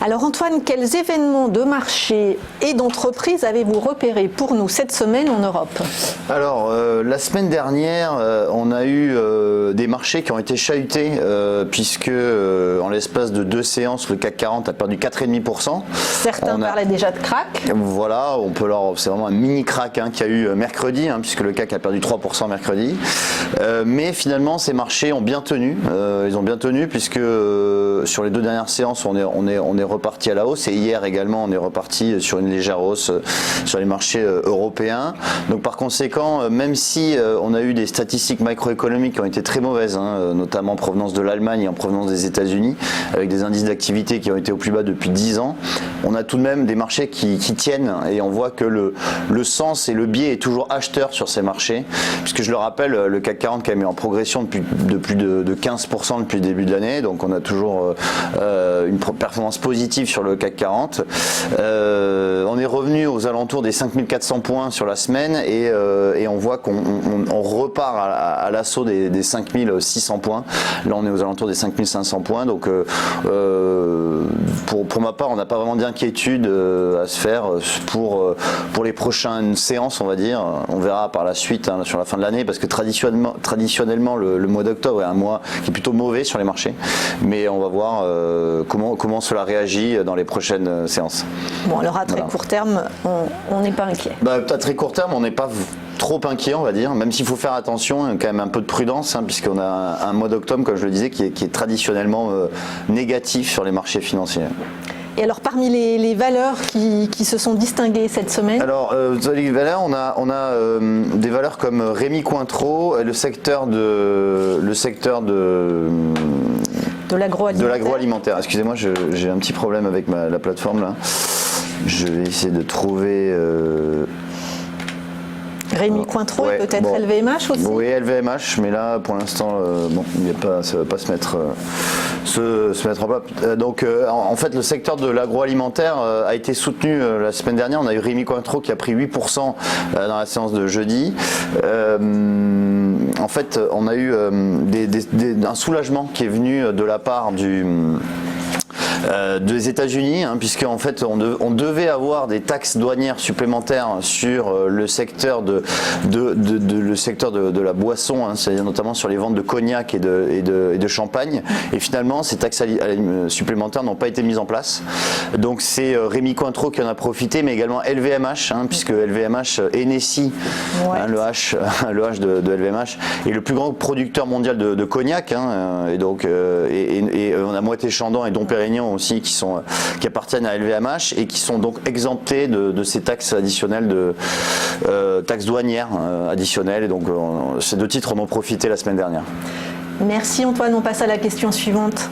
Alors Antoine, quels événements de marché et d'entreprise avez-vous repérés pour nous cette semaine en Europe? Alors la semaine dernière, on a eu des marchés qui ont été chahutés puisque en l'espace de 2 séances, le CAC 40 a perdu 4,5%. Certains parlaient déjà de crack. Voilà, c'est vraiment un mini crack qu'il y a eu mercredi, puisque le CAC a perdu 3% mercredi. Mais finalement, ces marchés ont bien tenu. Ils ont bien tenu puisque sur les 2 dernières séances, on est reparti à la hausse, et hier également on est reparti sur une légère hausse sur les marchés européens. Donc par conséquent, même si on a eu des statistiques macroéconomiques qui ont été très mauvaises, notamment en provenance de l'Allemagne et en provenance des États-Unis, avec des indices d'activité qui ont été au plus bas depuis 10 ans, on a tout de même des marchés qui tiennent, et on voit que le sens et le biais est toujours acheteur sur ces marchés, puisque je le rappelle, le CAC 40 quand même est en progression de plus de 15% depuis le début de l'année, donc on a toujours une performance positive sur le CAC 40. On est revenu aux alentours des 5400 points sur la semaine, et on voit qu'on repart à l'assaut des 5600 points. Là on est aux alentours des 5500 points, donc pour ma part on n'a pas vraiment d'inquiétude à se faire pour les prochaines séances, on va dire. On verra par la suite sur la fin de l'année, parce que traditionnellement le mois d'octobre est un mois qui est plutôt mauvais sur les marchés, mais on va voir comment cela réagit dans les prochaines séances. Bon, alors à très court terme, on n'est pas inquiet. À très court terme, on n'est pas trop inquiet, on va dire, même s'il faut faire attention, quand même un peu de prudence, puisqu'on a un mois d'octobre, comme je le disais, qui est traditionnellement négatif sur les marchés financiers. Et alors parmi les valeurs qui se sont distinguées cette semaine? Alors les valeurs, on a des valeurs comme Rémy Cointreau, le secteur de l'agroalimentaire. Excusez-moi, j'ai un petit problème avec la plateforme là. Je vais essayer de trouver... Rémy Cointreau et peut-être LVMH aussi? Oui, LVMH, mais là pour l'instant, ça ne va pas se mettre en place. Donc en fait, le secteur de l'agroalimentaire a été soutenu la semaine dernière. On a eu Rémy Cointreau qui a pris 8% dans la séance de jeudi. En fait, on a eu un soulagement qui est venu de la part des États-Unis, puisqu'en fait on devait avoir des taxes douanières supplémentaires sur le secteur de la boisson, c'est-à-dire notamment sur les ventes de cognac et de champagne, et finalement ces taxes supplémentaires n'ont pas été mises en place. Donc c'est Rémy Cointreau qui en a profité, mais également LVMH, puisque LVMH, Hennessy, le H de LVMH, est le plus grand producteur mondial de cognac, et donc on a Moët & Chandon et Dom Pérignon aussi qui appartiennent à LVMH, et qui sont donc exemptés de ces taxes additionnelles, taxes douanières additionnelles, et donc ces 2 titres en ont profité la semaine dernière. Merci Antoine, on passe à la question suivante.